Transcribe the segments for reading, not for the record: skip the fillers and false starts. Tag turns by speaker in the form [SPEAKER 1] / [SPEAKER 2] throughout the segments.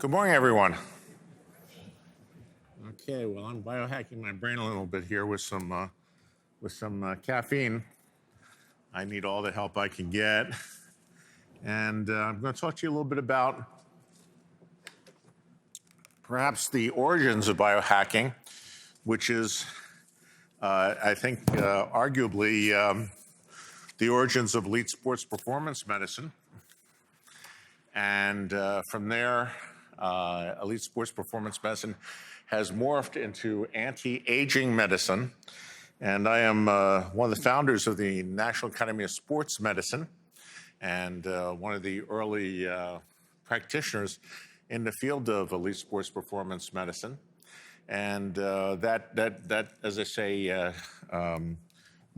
[SPEAKER 1] Good morning, everyone. Okay, well, I'm biohacking my brain a little bit here with some caffeine. I need all the help I can get, and I'm going to talk to you a little bit about perhaps the origins of biohacking, which is, I think, arguably the origins of elite sports performance medicine, and from there. Elite sports performance medicine has morphed into anti-aging medicine. And I am one of the founders of the National Academy of Sports Medicine and one of the early practitioners in the field of elite sports performance medicine. And that, as I say,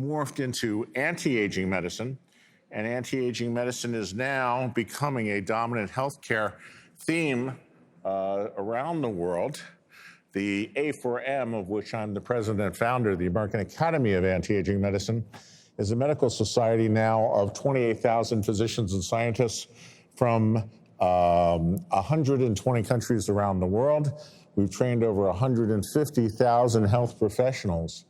[SPEAKER 1] morphed into anti-aging medicine. And anti-aging medicine is now becoming a dominant healthcare theme around the world. The A4M, of which I'm the president and founder, the American Academy of Anti-Aging Medicine, is a medical society now of 28,000 physicians and scientists from 120 countries around the world. We've trained over 150,000 health professionals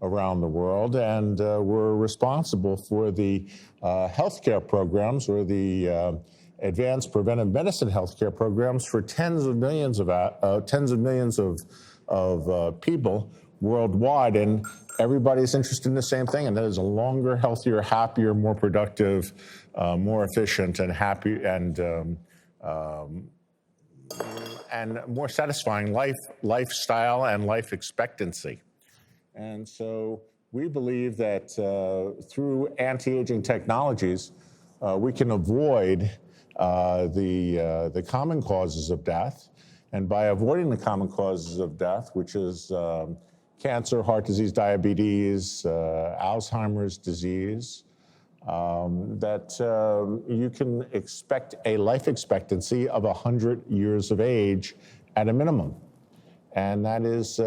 [SPEAKER 1] around the world, and we're responsible for the healthcare programs or the advanced preventive medicine healthcare programs for tens of millions of people worldwide, and everybody's interested in the same thing, and that is a longer, healthier, happier, more productive, more efficient, and happy and more satisfying lifestyle and life expectancy. And so we believe that through anti-aging technologies, we can avoid the common causes of death. And by avoiding the common causes of death, which is cancer, heart disease, diabetes, Alzheimer's disease, that you can expect a life expectancy of 100 years of age at a minimum. And that's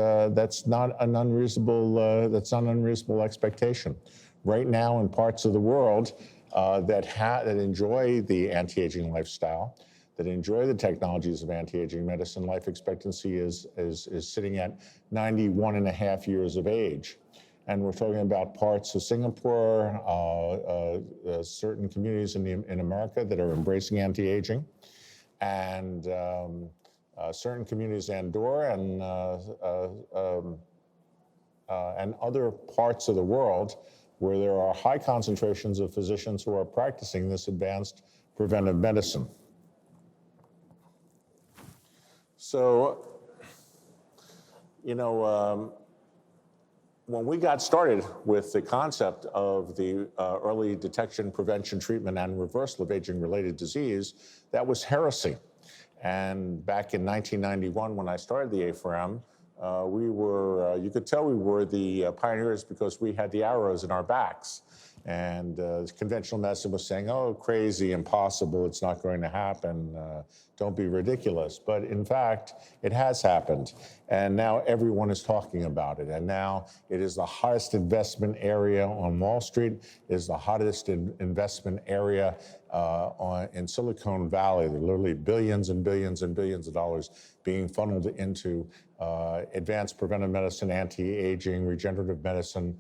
[SPEAKER 1] not an unreasonable expectation. Right now, in parts of the world that enjoy the anti-aging lifestyle, that enjoy the technologies of anti-aging medicine, life expectancy is sitting at 91 and a half years of age. And we're talking about parts of Singapore, certain communities in America that are embracing anti-aging, and certain communities in Andorra and other parts of the world where there are high concentrations of physicians who are practicing this advanced preventive medicine. So, when we got started with the concept of the early detection, prevention, treatment, and reversal of aging-related disease, that was heresy. And back in 1991, when I started the A4M, we were, you could tell we were the pioneers because we had the arrows in our backs. And conventional medicine was saying, oh, crazy, impossible, it's not going to happen, don't be ridiculous. But in fact, it has happened. And now everyone is talking about it. And now it is the hottest investment area on Wall Street, it is the hottest investment area in Silicon Valley. There are literally billions and billions and billions of dollars being funneled into advanced preventive medicine, anti-aging, regenerative medicine,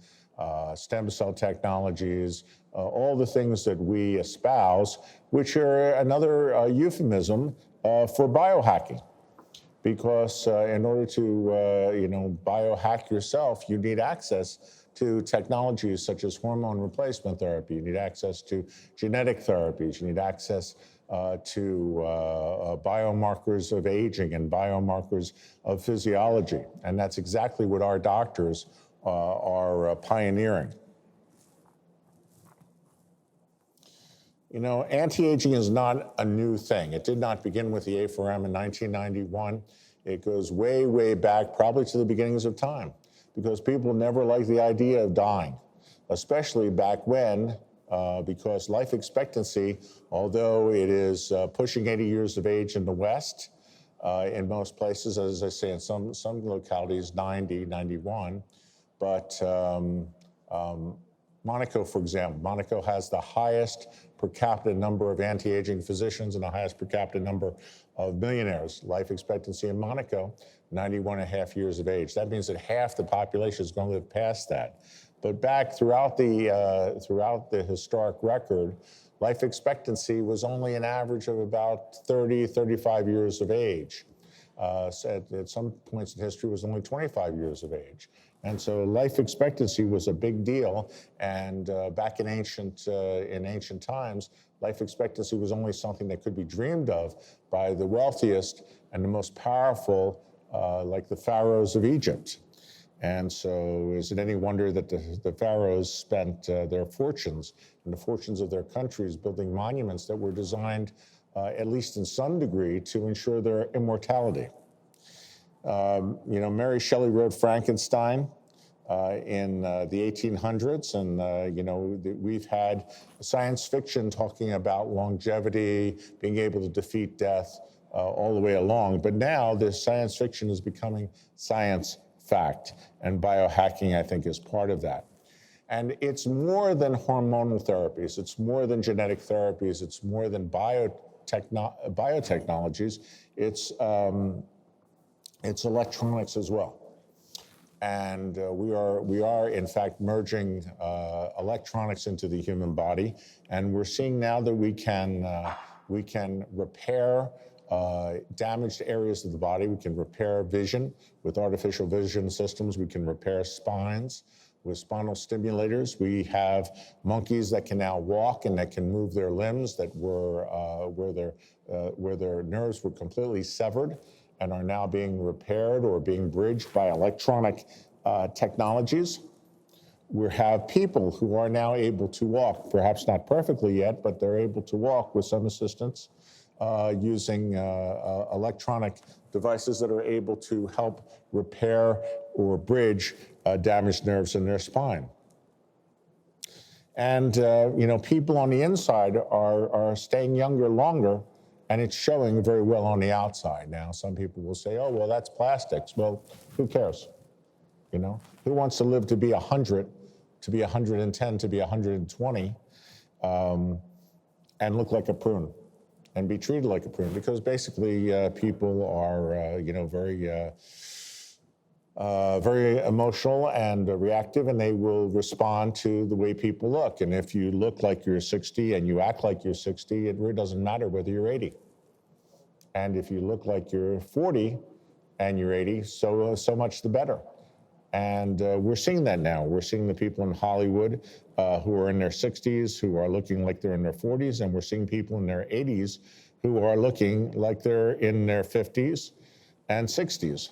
[SPEAKER 1] stem cell technologies, all the things that we espouse, which are another euphemism for biohacking. Because in order to, biohack yourself, you need access to technologies such as hormone replacement therapy. You need access to genetic therapies. You need access to biomarkers of aging and biomarkers of physiology. And that's exactly what our doctors are pioneering. Anti-aging is not a new thing. It did not begin with the A4M in 1991. It goes way, way back, probably to the beginnings of time, because people never liked the idea of dying, especially back when, because life expectancy, although it is pushing 80 years of age in the West, in most places, as I say, in some localities, 90, 91, but Monaco, for example, Monaco has the highest per capita number of anti-aging physicians and the highest per capita number of millionaires. Life expectancy in Monaco, 91.5 years of age. That means that half the population is going to live past that. But back throughout the historic record, life expectancy was only an average of about 30, 35 years of age. So at some points in history, it was only 25 years of age. And so life expectancy was a big deal. And back in ancient times, life expectancy was only something that could be dreamed of by the wealthiest and the most powerful, like the pharaohs of Egypt. And so is it any wonder that the pharaohs spent their fortunes and the fortunes of their countries building monuments that were designed, at least in some degree, to ensure their immortality? Mary Shelley wrote Frankenstein in the 1800s, and we've had science fiction talking about longevity, being able to defeat death all the way along. But now this science fiction is becoming science fact, and biohacking, I think, is part of that. And it's more than hormonal therapies. It's more than genetic therapies. It's more than biotechnologies. It's electronics as well. And we are in fact merging electronics into the human body, and we're seeing now that we can repair damaged areas of the body. We can repair vision with artificial vision systems. We can repair spines with spinal stimulators. We have monkeys that can now walk and that can move their limbs that were where their nerves were completely severed and are now being repaired or being bridged by electronic technologies. We have people who are now able to walk, perhaps not perfectly yet, but they're able to walk with some assistance using electronic devices that are able to help repair or bridge damaged nerves in their spine. And people on the inside are staying younger longer, and it's showing very well on the outside. Now, some people will say, oh, well, that's plastics. Well, who cares? Who wants to live to be 100, to be 110, to be 120, and look like a prune and be treated like a prune? Because basically people are, very emotional and reactive, and they will respond to the way people look. And if you look like you're 60 and you act like you're 60, it really doesn't matter whether you're 80. And if you look like you're 40 and you're 80, so much the better. And we're seeing that now. We're seeing the people in Hollywood who are in their 60s, who are looking like they're in their 40s, and we're seeing people in their 80s who are looking like they're in their 50s and 60s.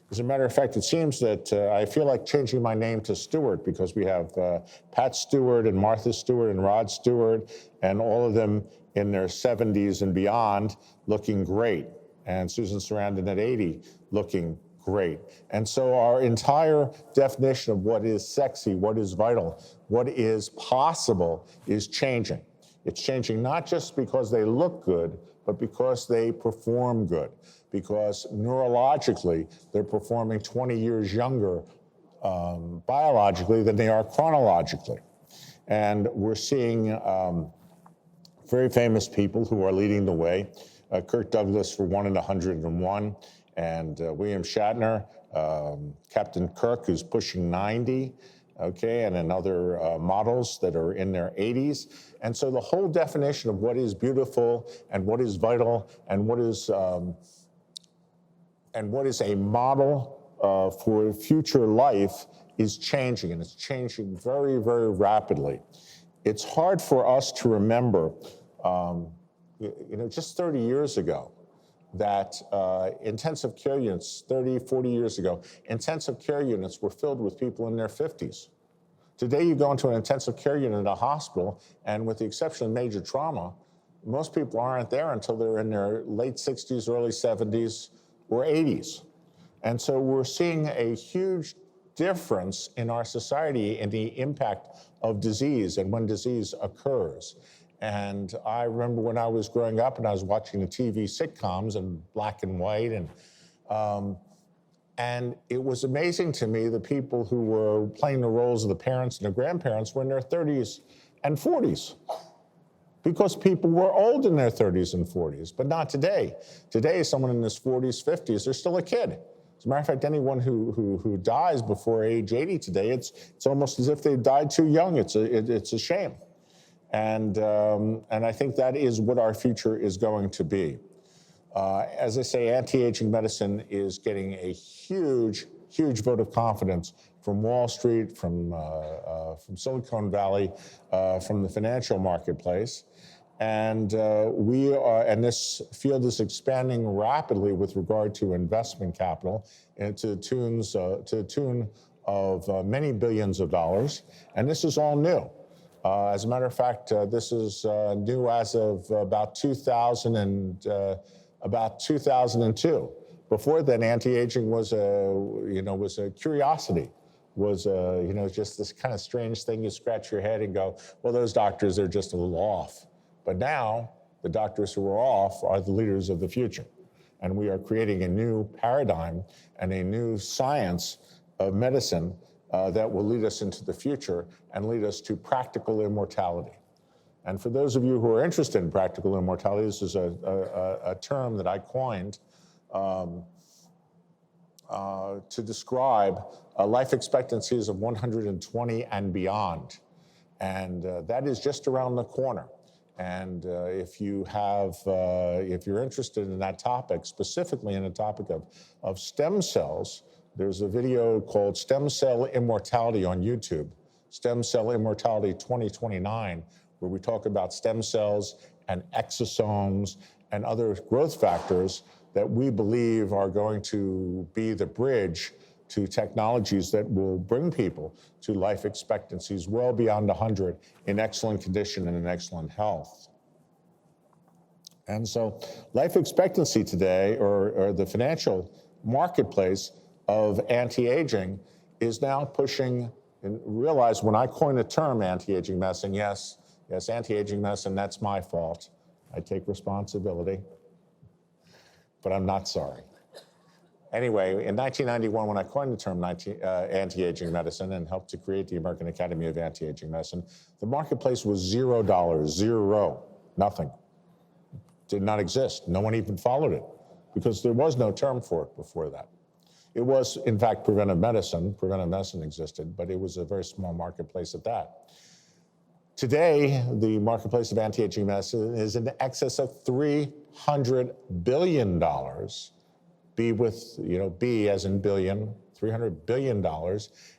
[SPEAKER 1] As a matter of fact, it seems that I feel like changing my name to Stewart, because we have Pat Stewart and Martha Stewart and Rod Stewart, and all of them in their 70s and beyond looking great, and Susan Sarandon at 80 looking great. And so our entire definition of what is sexy, what is vital, what is possible is changing. It's changing not just because they look good, but because they perform good. Because neurologically, they're performing 20 years younger biologically than they are chronologically. And we're seeing very famous people who are leading the way. Kirk Douglas for 1 in 101, and William Shatner, Captain Kirk, who's pushing 90, okay, and then other models that are in their 80s. And so the whole definition of what is beautiful and what is vital and what is a model for future life is changing, and it's changing very, very rapidly. It's hard for us to remember, just 30 years ago, that intensive care units, 30, 40 years ago, intensive care units were filled with people in their 50s. Today, you go into an intensive care unit at a hospital, and with the exception of major trauma, most people aren't there until they're in their late 60s, early 70s, or 80s. And so we're seeing a huge difference in our society in the impact of disease and when disease occurs. And I remember when I was growing up and I was watching the TV sitcoms in black and white, and it was amazing to me the people who were playing the roles of the parents and the grandparents were in their 30s and 40s. because people were old in their 30s and 40s, but not today. Today, someone in his 40s, 50s, they're still a kid. As a matter of fact, anyone who dies before age 80 today, it's almost as if they died too young. It's a shame. And I think that is what our future is going to be. As I say, anti-aging medicine is getting a huge vote of confidence from Wall Street, from Silicon Valley, from the financial marketplace. And this field is expanding rapidly with regard to investment capital, and to the tune of many billions of dollars. And this is all new. As a matter of fact, this is new as of about 2002. Before then, anti-aging was a curiosity, was just this kind of strange thing. You scratch your head and go, well, those doctors are just a little off. But now, the doctors who are off are the leaders of the future. And we are creating a new paradigm and a new science of medicine that will lead us into the future and lead us to practical immortality. And for those of you who are interested in practical immortality, this is a term that I coined to describe life expectancies of 120 and beyond. And that is just around the corner. And if you're interested in that topic, specifically in the topic of stem cells, there's a video called Stem Cell Immortality on YouTube, Stem Cell Immortality 2029, where we talk about stem cells and exosomes and other growth factors that we believe are going to be the bridge to technologies that will bring people to life expectancies well beyond 100 in excellent condition and in excellent health. And so life expectancy today, or the financial marketplace of anti-aging, is now pushing, and realize when I coined the term anti-aging medicine, yes, anti-aging medicine, that's my fault. I take responsibility, but I'm not sorry. Anyway, in 1991, when I coined the term anti-aging medicine and helped to create the American Academy of Anti-Aging Medicine, the marketplace was $0, zero, nothing. Did not exist. No one even followed it because there was no term for it before that. It was, in fact, preventive medicine. Preventive medicine existed, but it was a very small marketplace at that. Today, the marketplace of anti-aging medicine is in excess of $300 billion. B as in billion, $300 billion,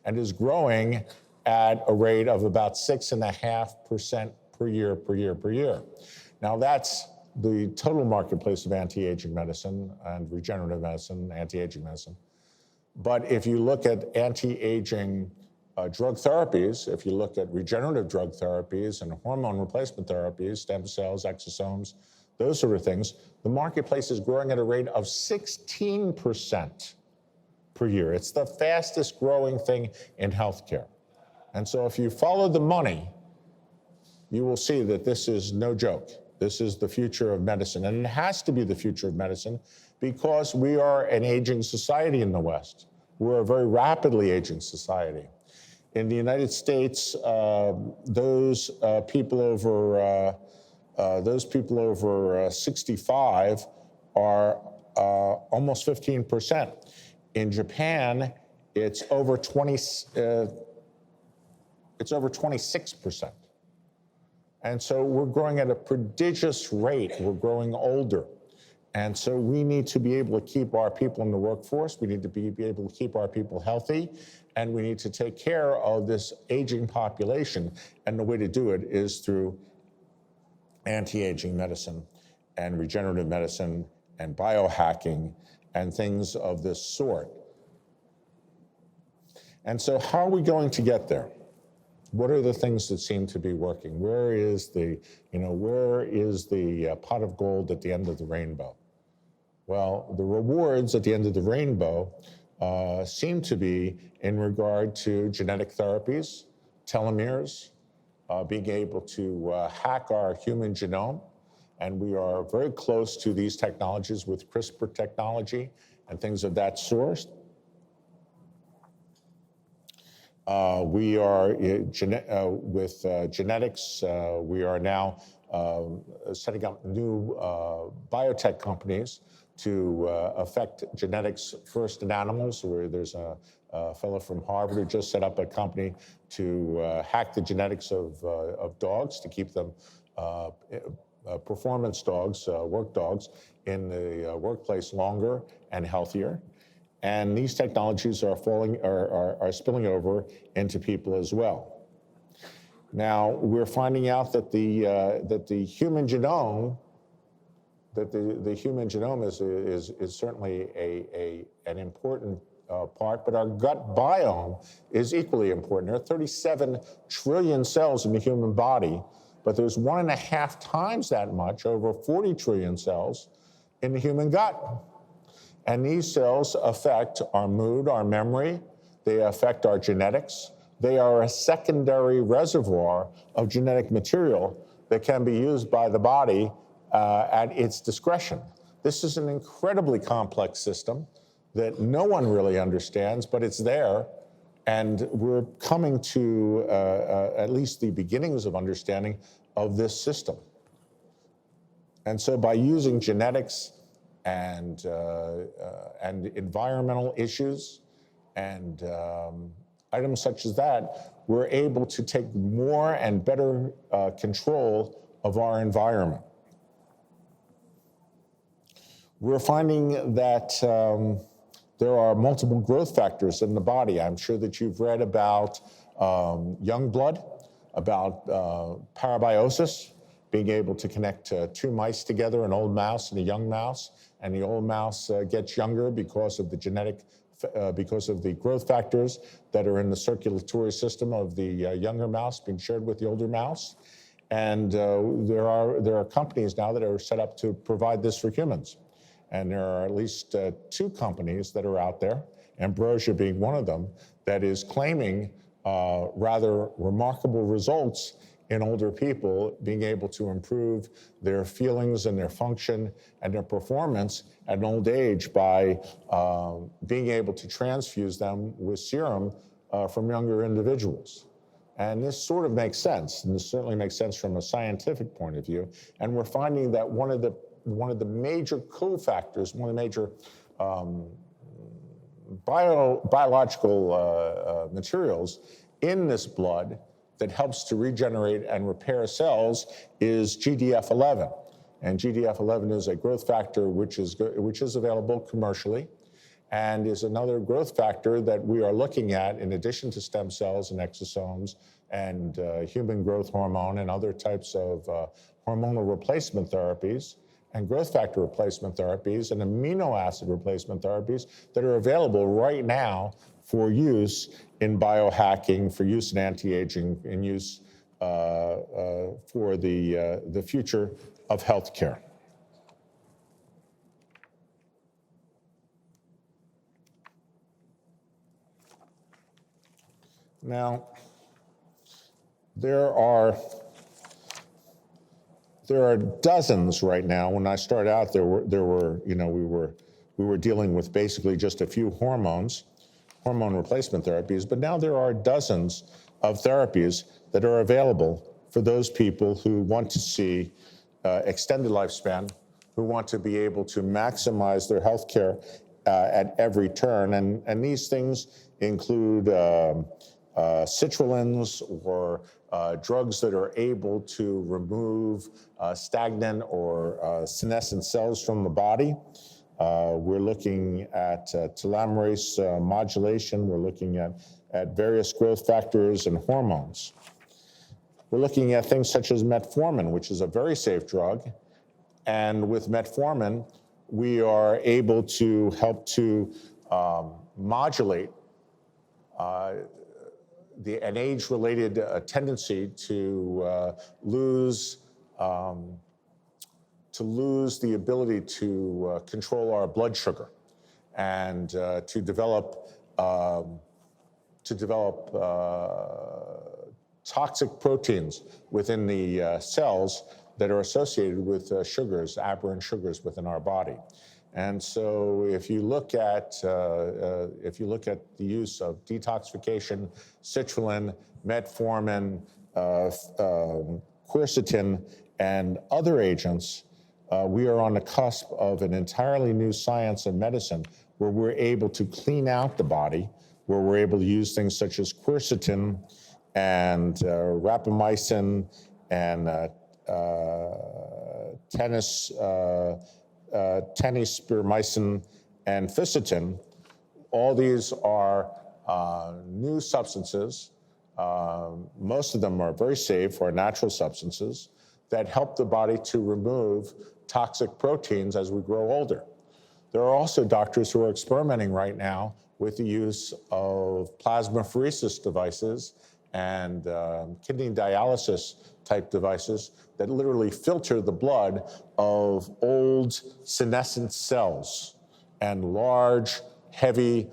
[SPEAKER 1] and is growing at a rate of about 6.5% per year. Now that's the total marketplace of anti-aging medicine and regenerative medicine, anti-aging medicine. But if you look at anti-aging drug therapies, if you look at regenerative drug therapies and hormone replacement therapies, stem cells, exosomes, those sort of things, the marketplace is growing at a rate of 16% per year. It's the fastest growing thing in healthcare. And so if you follow the money, you will see that this is no joke. This is the future of medicine. And it has to be the future of medicine because we are an aging society in the West. We're a very rapidly aging society. In the United States, those people over 65 are almost 15%. In Japan, it's over 26%. And so we're growing at a prodigious rate. We're growing older. And so we need to be able to keep our people in the workforce. We need to be able to keep our people healthy. And we need to take care of this aging population. And the way to do it is through anti-aging medicine and regenerative medicine and biohacking and things of this sort. And so how are we going to get there? What are the things that seem to be working? Where is the pot of gold at the end of the rainbow? Well, the rewards at the end of the rainbow seem to be in regard to genetic therapies, telomeres, being able to hack our human genome. And we are very close to these technologies with CRISPR technology and things of that sort. We are with genetics. We are now setting up new biotech companies to affect genetics first in animals, where there's a fellow from Harvard who just set up a company to hack the genetics of dogs to keep them performance dogs, work dogs, in the workplace longer and healthier. And these technologies are spilling over into people as well. Now, we're finding out that the human genome, the human genome is certainly an important part, but our gut biome is equally important. There are 37 trillion cells in the human body, but there's 1.5 times that much, over 40 trillion cells, in the human gut. And these cells affect our mood, our memory, they affect our genetics. They are a secondary reservoir of genetic material that can be used by the body at its discretion. This is an incredibly complex system that no one really understands, but it's there. And we're coming to at least the beginnings of understanding of this system. And so by using genetics and environmental issues and items such as that, we're able to take more and better control of our environment. We're finding that there are multiple growth factors in the body. I'm sure that you've read about young blood, about parabiosis, being able to connect two mice together, an old mouse and a young mouse, and the old mouse gets younger because of the because of the growth factors that are in the circulatory system of the younger mouse being shared with the older mouse. And there are companies now that are set up to provide this for humans. And there are at least 2 companies that are out there, Ambrosia being one of them, that is claiming rather remarkable results in older people, being able to improve their feelings and their function and their performance at an old age by being able to transfuse them with serum from younger individuals. And this sort of makes sense, and this certainly makes sense from a scientific point of view. And we're finding that one of the major cofactors, one of the major biological materials in this blood that helps to regenerate and repair cells is GDF11. And GDF11 is a growth factor which is available commercially, and is another growth factor that we are looking at in addition to stem cells and exosomes and human growth hormone and other types of hormonal replacement therapies and growth factor replacement therapies and amino acid replacement therapies that are available right now for use in biohacking, for use in anti-aging, in use for the future of healthcare. Now, there are dozens right now. When I started out, there were we were dealing with basically just a few hormone replacement therapies, but now there are dozens of therapies that are available for those people who want to see extended lifespan, who want to be able to maximize their health care at every turn. And these things include citrulins or drugs that are able to remove stagnant or senescent cells from the body. We're looking at telomerase modulation. We're looking at various growth factors and hormones. We're looking at things such as metformin, which is a very safe drug. And with metformin, we are able to help to modulate an age-related tendency to lose the ability to control our blood sugar and to develop toxic proteins within the cells that are associated with sugars, aberrant sugars within our body. And so if you look at the use of detoxification, citrulline, metformin, quercetin and other agents, we are on the cusp of an entirely new science of medicine where we're able to clean out the body, where we're able to use things such as quercetin and rapamycin and tennispermycin and fisetin. All these are new substances. Most of them are very safe, are natural substances that help the body to remove toxic proteins as we grow older. There are also doctors who are experimenting right now with the use of plasmapheresis devices and kidney dialysis type devices that literally filter the blood of old senescent cells and large, heavy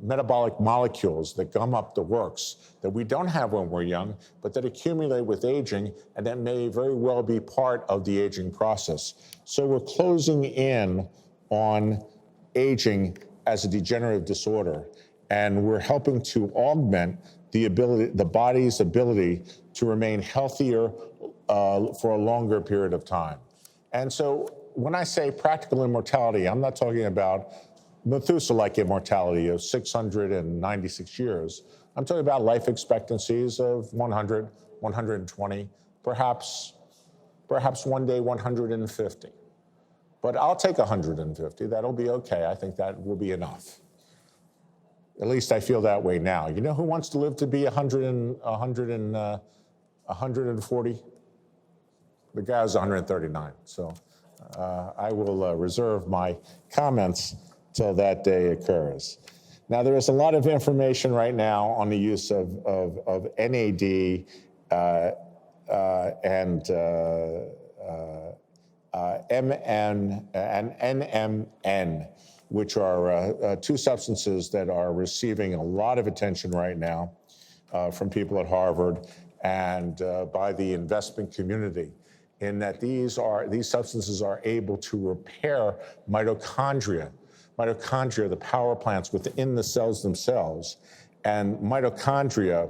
[SPEAKER 1] metabolic molecules that gum up the works that we don't have when we're young, but that accumulate with aging and that may very well be part of the aging process. So we're closing in on aging as a degenerative disorder, and we're helping to augment the body's ability to remain healthier for a longer period of time. And so when I say practical immortality, I'm not talking about Methuselah-like immortality of 696 years. I'm talking about life expectancies of 100, 120, perhaps one day 150. But I'll take 150. That'll be okay. I think that will be enough. At least I feel that way now. You know who wants to live to be 140? The guy was 139. So I will reserve my comments till that day occurs. Now, there is a lot of information right now on the use of NAD and MN and NMN, which are two substances that are receiving a lot of attention right now from people at Harvard and by the investment community, in that these substances are able to repair mitochondria, the power plants within the cells themselves, and mitochondria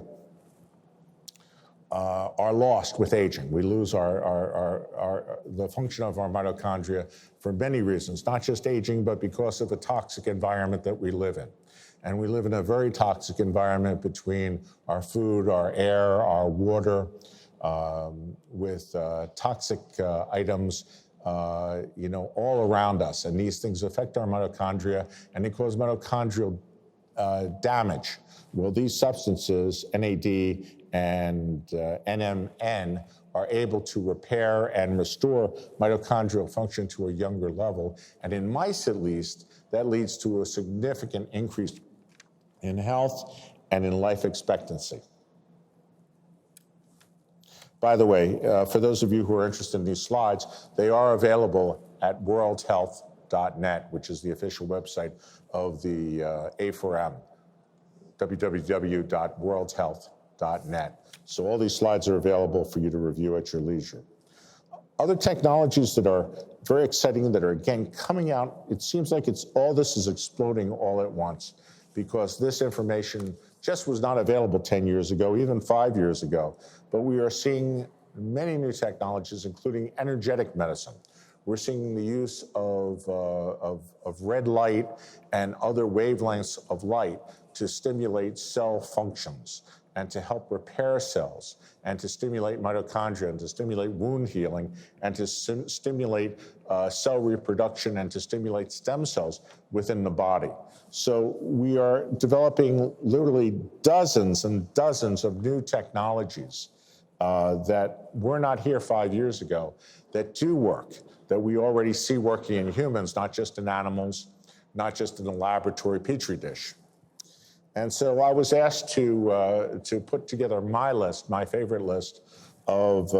[SPEAKER 1] are lost with aging. We lose the function of our mitochondria for many reasons, not just aging, but because of the toxic environment that we live in. And we live in a very toxic environment between our food, our air, our water, with toxic items all around us. And these things affect our mitochondria and they cause mitochondrial damage. Well, these substances, NAD and NMN, are able to repair and restore mitochondrial function to a younger level. And in mice, at least, that leads to a significant increase in health and in life expectancy. By the way, for those of you who are interested in these slides, they are available at worldhealth.net, which is the official website of the A4M, www.worldhealth.net. So all these slides are available for you to review at your leisure. Other technologies that are very exciting that are, again, coming out, it seems like all this is exploding all at once, because this information just was not available 10 years ago, even 5 years ago. But we are seeing many new technologies, including energetic medicine. We're seeing the use of red light and other wavelengths of light to stimulate cell functions and to help repair cells and to stimulate mitochondria and to stimulate wound healing and to stimulate cell reproduction and to stimulate stem cells within the body. So we are developing literally dozens and dozens of new technologies that were not here 5 years ago that do work, that we already see working in humans, not just in animals, not just in a laboratory petri dish. And so I was asked to put together my list, my favorite list of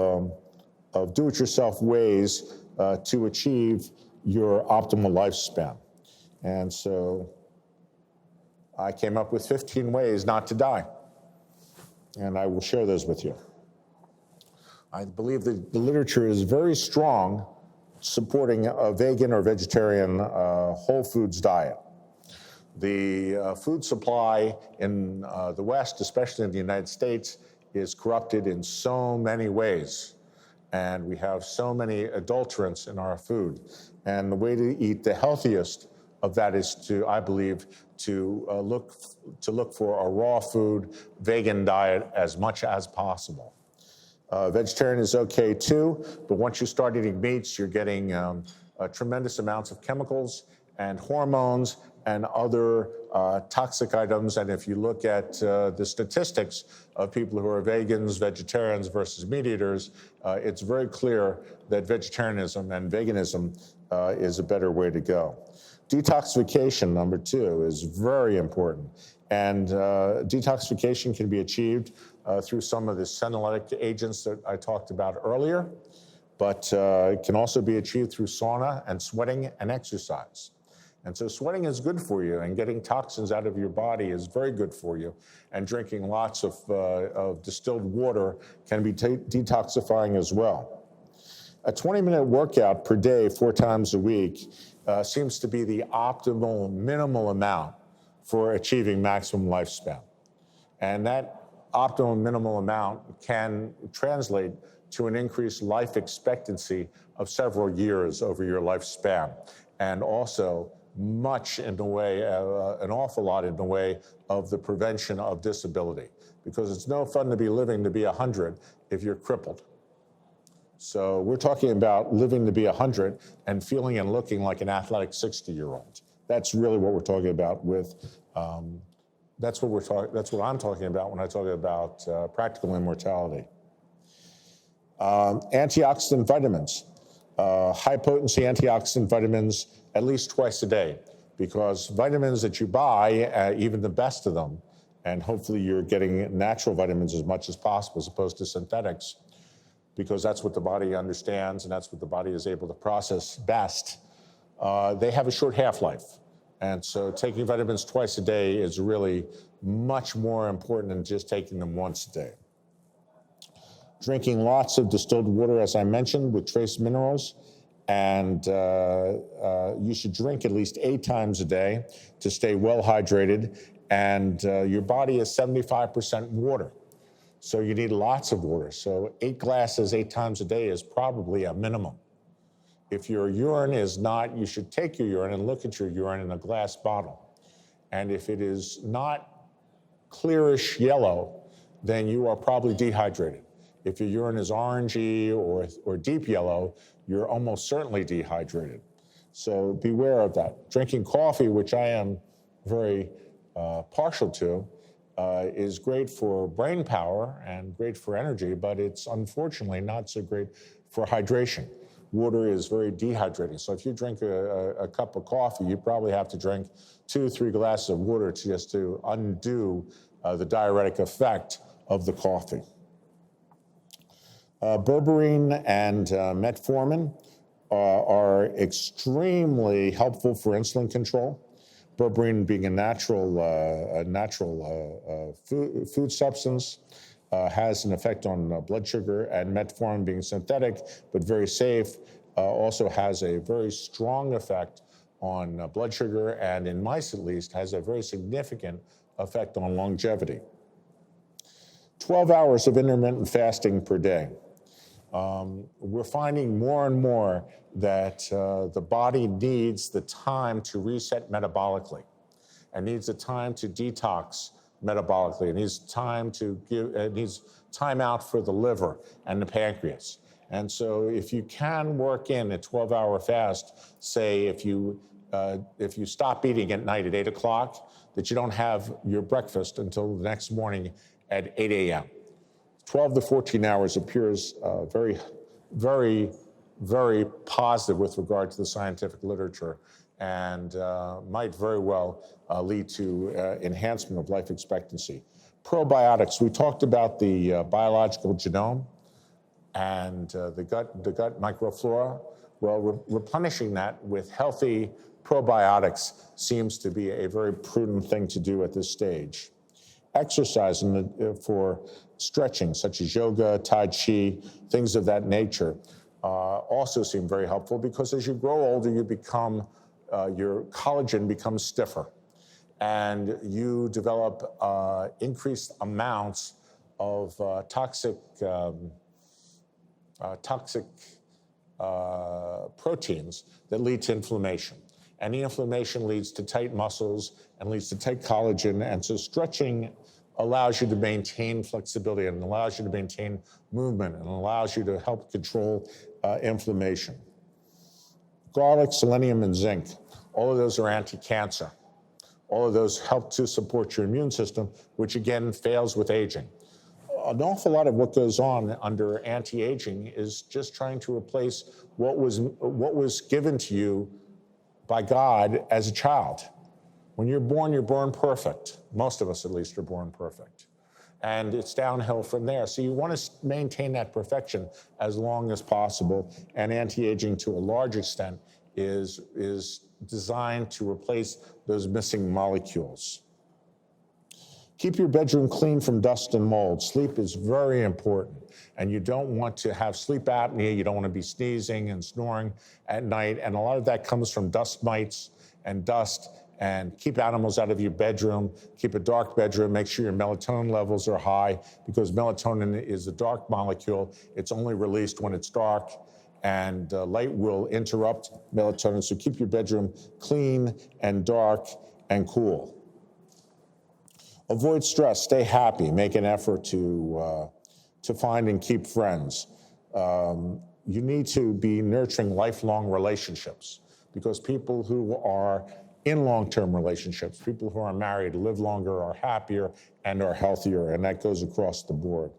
[SPEAKER 1] do-it-yourself ways to achieve your optimal lifespan. And so I came up with 15 ways not to die, and I will share those with you. I believe that the literature is very strong supporting a vegan or vegetarian whole foods diet. The food supply in the West, especially in the United States, is corrupted in so many ways. and we have so many adulterants in our food. And the way to eat the healthiest of that is to, I believe, to look for a raw food, vegan diet as much as possible. Vegetarian is okay too, but once you start eating meats, you're getting tremendous amounts of chemicals and hormones and other toxic items. And if you look at the statistics of people who are vegans, vegetarians versus meat eaters, it's very clear that vegetarianism and veganism is a better way to go. Detoxification, number 2, is very important. And detoxification can be achieved through some of the senolytic agents that I talked about earlier, but it can also be achieved through sauna and sweating and exercise. And so sweating is good for you, and getting toxins out of your body is very good for you. And drinking lots of distilled water can be detoxifying as well. A 20-minute workout per day, 4 times a week, seems to be the optimal minimal amount for achieving maximum lifespan. And that optimal minimal amount can translate to an increased life expectancy of several years over your lifespan, and also much in the way, an awful lot in the way of the prevention of disability, because it's no fun to be living to be 100 if you're crippled. So we're talking about living to be 100 and feeling and looking like an athletic 60-year-old. That's really what we're talking about with, that's what I'm talking about when I talk about practical immortality. Antioxidant vitamins, high potency antioxidant vitamins at least twice a day, because vitamins that you buy, even the best of them, and hopefully you're getting natural vitamins as much as possible as opposed to synthetics, because that's what the body understands and that's what the body is able to process best. They have a short half-life. And so taking vitamins twice a day is really much more important than just taking them once a day. Drinking lots of distilled water, as I mentioned, with trace minerals. And you should drink at least 8 times a day to stay well hydrated. And your body is 75% water. So you need lots of water. So 8 glasses 8 times a day is probably a minimum. If your urine is not, you should take your urine and look at your urine in a glass bottle. And if it is not clearish yellow, then you are probably dehydrated. If your urine is orangey or deep yellow, you're almost certainly dehydrated. So beware of that. Drinking coffee, which I am very partial to, is great for brain power and great for energy, but it's unfortunately not so great for hydration. Water is very dehydrating. So if you drink a cup of coffee, you probably have to drink 2 or 3 glasses of water just to undo the diuretic effect of the coffee. Berberine and metformin are extremely helpful for insulin control. Berberine being a natural food substance has an effect on blood sugar, and metformin being synthetic but very safe also has a very strong effect on blood sugar, and in mice at least has a very significant effect on longevity. 12 hours of intermittent fasting per day. We're finding more and more that the body needs the time to reset metabolically, and needs the time to detox metabolically. It needs time to give. It needs time out for the liver and the pancreas. And so, if you can work in a 12-hour fast, say if you stop eating at night at 8 o'clock, that you don't have your breakfast until the next morning at 8 a.m. 12 to 14 hours appears very, very, very positive with regard to the scientific literature, and might very well lead to enhancement of life expectancy. Probiotics, we talked about the biological genome and the gut microflora. Well, replenishing that with healthy probiotics seems to be a very prudent thing to do at this stage. Exercise for stretching, such as yoga, tai chi, things of that nature, also seem very helpful, because as you grow older, you become, your collagen becomes stiffer, and you develop increased amounts of toxic toxic proteins that lead to inflammation. And the inflammation leads to tight muscles and leads to tight collagen. And so stretching allows you to maintain flexibility and allows you to maintain movement and allows you to help control inflammation. Garlic, selenium, and zinc, all of those are anti-cancer. All of those help to support your immune system, which again fails with aging. An awful lot of what goes on under anti-aging is just trying to replace what was given to you by God as a child. When you're born perfect. Most of us, at least, are born perfect. And it's downhill from there. So you want to maintain that perfection as long as possible. And anti-aging, to a large extent, is designed to replace those missing molecules. Keep your bedroom clean from dust and mold. Sleep is very important. And you don't want to have sleep apnea. You don't want to be sneezing and snoring at night. And a lot of that comes from dust mites and dust. And keep animals out of your bedroom. Keep a dark bedroom. Make sure your melatonin levels are high, because melatonin is a dark molecule. It's only released when it's dark, and light will interrupt melatonin. So keep your bedroom clean and dark and cool. Avoid stress. Stay happy. Make an effort to find and keep friends. You need to be nurturing lifelong relationships, because people who are in long-term relationships, people who are married, live longer, are happier, and are healthier, and that goes across the board.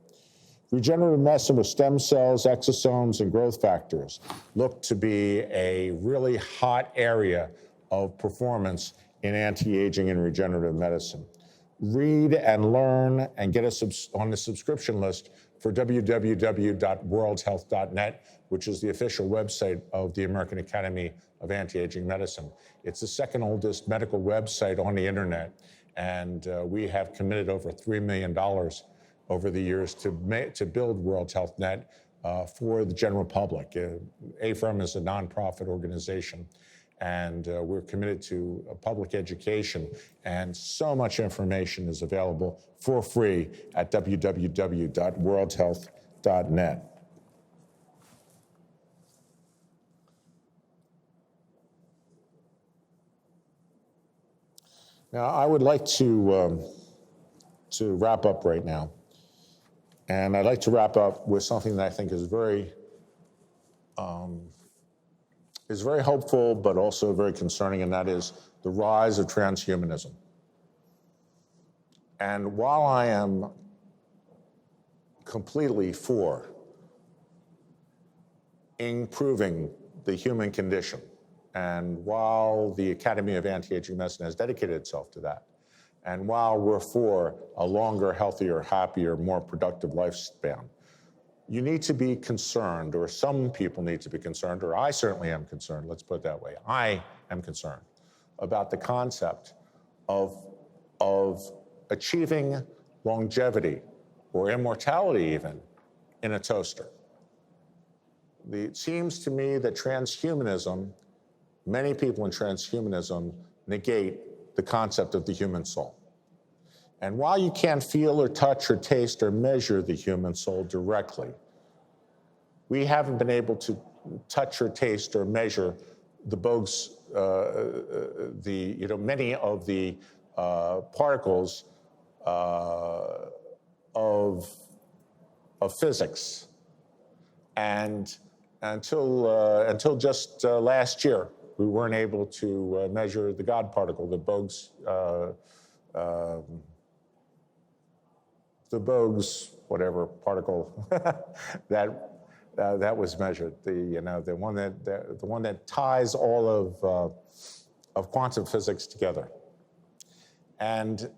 [SPEAKER 1] Regenerative medicine with stem cells, exosomes, and growth factors look to be a really hot area of performance in anti-aging and regenerative medicine. Read and learn and get us on the subscription list for www.worldhealth.net, which is the official website of the American Academy of Anti-Aging Medicine. It's the second oldest medical website on the internet, and we have committed over $3 million over the years to build World Health Net for the general public. AFRM is a nonprofit organization, and we're committed to public education, and so much information is available for free at www.worldhealth.net. Now, I would like to wrap up right now, and I'd like to wrap up with something that I think is very hopeful, but also very concerning, and that is the rise of transhumanism. And while I am completely for improving the human condition, and while the Academy of Anti-Aging Medicine has dedicated itself to that, and while we're for a longer, healthier, happier, more productive lifespan, you need to be concerned, or some people need to be concerned, or I certainly am concerned, let's put it that way. I am concerned about the concept of achieving longevity or immortality even in a toaster. It seems to me that transhumanism, many people in transhumanism negate the concept of the human soul. And while you can't feel or touch or taste or measure the human soul directly, we haven't been able to touch or taste or measure the Bogues, many of the particles of physics. And until just last year, we weren't able to measure the God particle, the Bogues whatever particle that was measured. The one that ties all of quantum physics together. And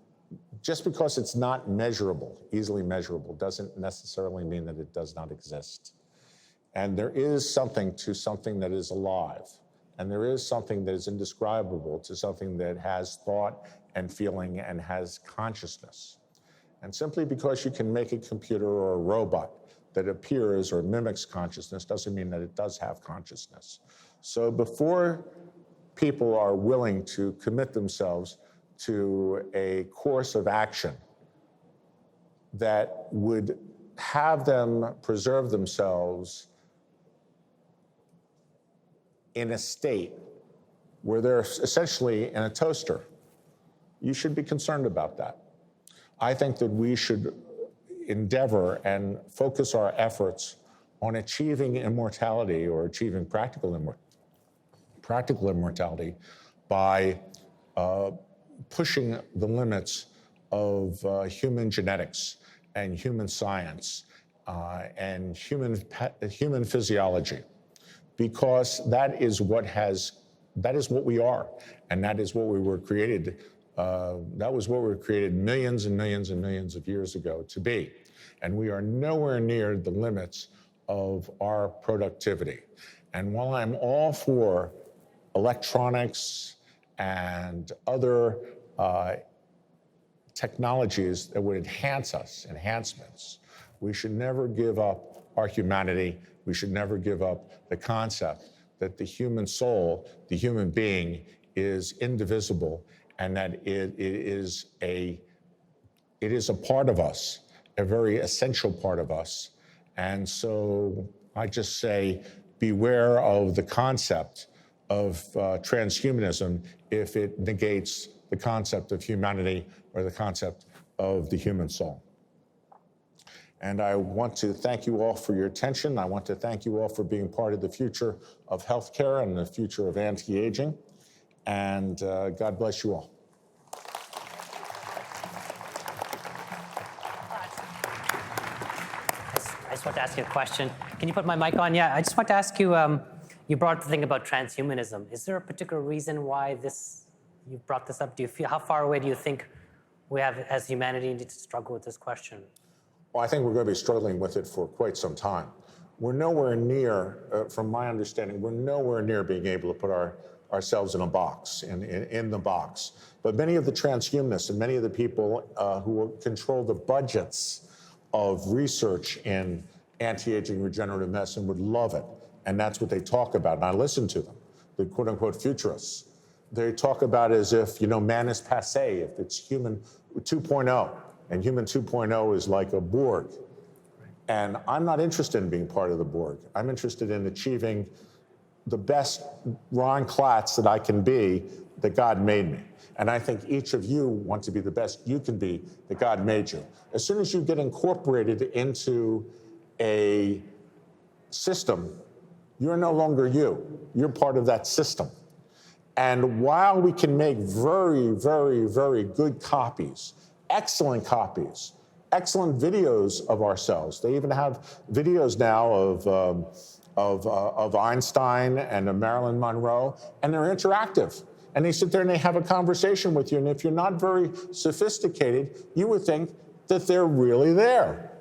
[SPEAKER 1] just because it's not measurable, easily measurable, doesn't necessarily mean that it does not exist. And there is something to something that is alive. And there is something that is indescribable to something that has thought and feeling and has consciousness. And simply because you can make a computer or a robot that appears or mimics consciousness doesn't mean that it does have consciousness. So before people are willing to commit themselves to a course of action that would have them preserve themselves in a state where they're essentially in a toaster, you should be concerned about that. I think that we should endeavor and focus our efforts on achieving immortality or achieving practical immortality by pushing the limits of human genetics and human science and human physiology, because that is what we are, and that is what we were created. That was what we were created millions and millions and millions of years ago to be, and we are nowhere near the limits of our productivity. And while I'm all for electronics and other technologies that would enhance us, enhancements, we should never give up our humanity. We should never give up the concept that the human soul, the human being, is indivisible, and that it is a part of us, a very essential part of us. And so I just say, beware of the concept of transhumanism if it negates the concept of humanity or the concept of the human soul. And I want to thank you all for your attention. I want to thank you all for being part of the future of healthcare and the future of anti-aging. And God bless you all.
[SPEAKER 2] I just want to ask you a question. Can you put my mic on? Yeah, I just want to ask you, you brought up the thing about transhumanism. Is there a particular reason why you brought this up? How far away do you think we have, as humanity, to struggle with this question?
[SPEAKER 1] Well, I think we're going to be struggling with it for quite some time. We're nowhere near, from my understanding, we're nowhere near being able to put ourselves in a box, in the box. But many of the transhumanists and many of the people who will control the budgets of research in anti-aging regenerative medicine would love it. And that's what they talk about. And I listen to them, the quote unquote futurists. They talk about it as if, man is passé, if it's human 2.0. And human 2.0 is like a Borg. And I'm not interested in being part of the Borg. I'm interested in achieving the best Ron Klatz that I can be, that God made me. And I think each of you want to be the best you can be that God made you. As soon as you get incorporated into a system, you're no longer you. You're part of that system. And while we can make very, very, very good copies, excellent videos of ourselves. They even have videos now of Einstein and of Marilyn Monroe, and they're interactive. And they sit there and they have a conversation with you. And if you're not very sophisticated, you would think that they're really there.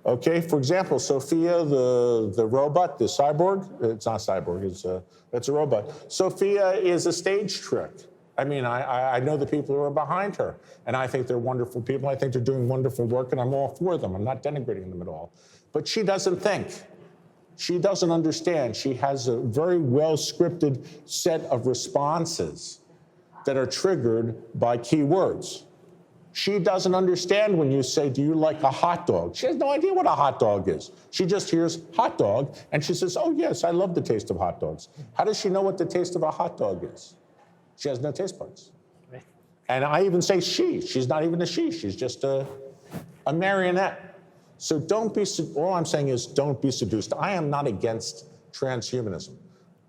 [SPEAKER 1] Okay, for example, Sophia, the robot, the cyborg, it's not cyborg, it's a robot. Sophia is a stage trick. I mean, I know the people who are behind her, and I think they're wonderful people. I think they're doing wonderful work, and I'm all for them. I'm not denigrating them at all. But she doesn't think. She doesn't understand. She has a very well-scripted set of responses that are triggered by keywords. She doesn't understand when you say, do you like a hot dog? She has no idea what a hot dog is. She just hears hot dog, and she says, oh, yes, I love the taste of hot dogs. How does she know what the taste of a hot dog is? She has no taste buds. Right. And I even say she. She's not even a she. She's just a marionette. So all I'm saying is don't be seduced. I am not against transhumanism.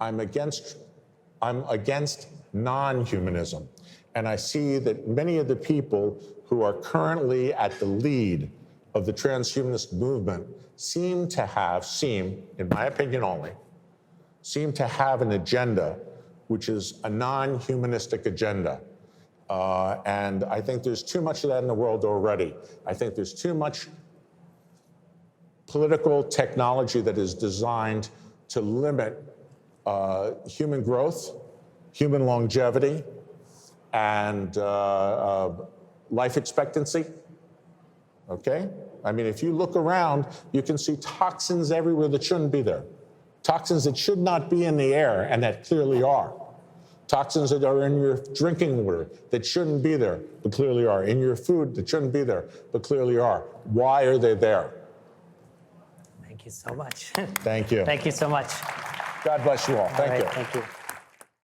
[SPEAKER 1] I'm against non-humanism. And I see that many of the people who are currently at the lead of the transhumanist movement seem, in my opinion only, seem to have an agenda which is a non-humanistic agenda. And I think there's too much of that in the world already. I think there's too much political technology that is designed to limit human growth, human longevity, and life expectancy, okay? I mean, if you look around, you can see toxins everywhere that shouldn't be there. Toxins that should not be in the air and that clearly are. Toxins that are in your drinking water that shouldn't be there, but clearly are. In your food that shouldn't be there, but clearly are. Why are they there?
[SPEAKER 2] Thank you so much.
[SPEAKER 1] Thank you.
[SPEAKER 2] Thank you so much.
[SPEAKER 1] God bless you all. Thank
[SPEAKER 2] All right,
[SPEAKER 1] you.
[SPEAKER 2] thank you.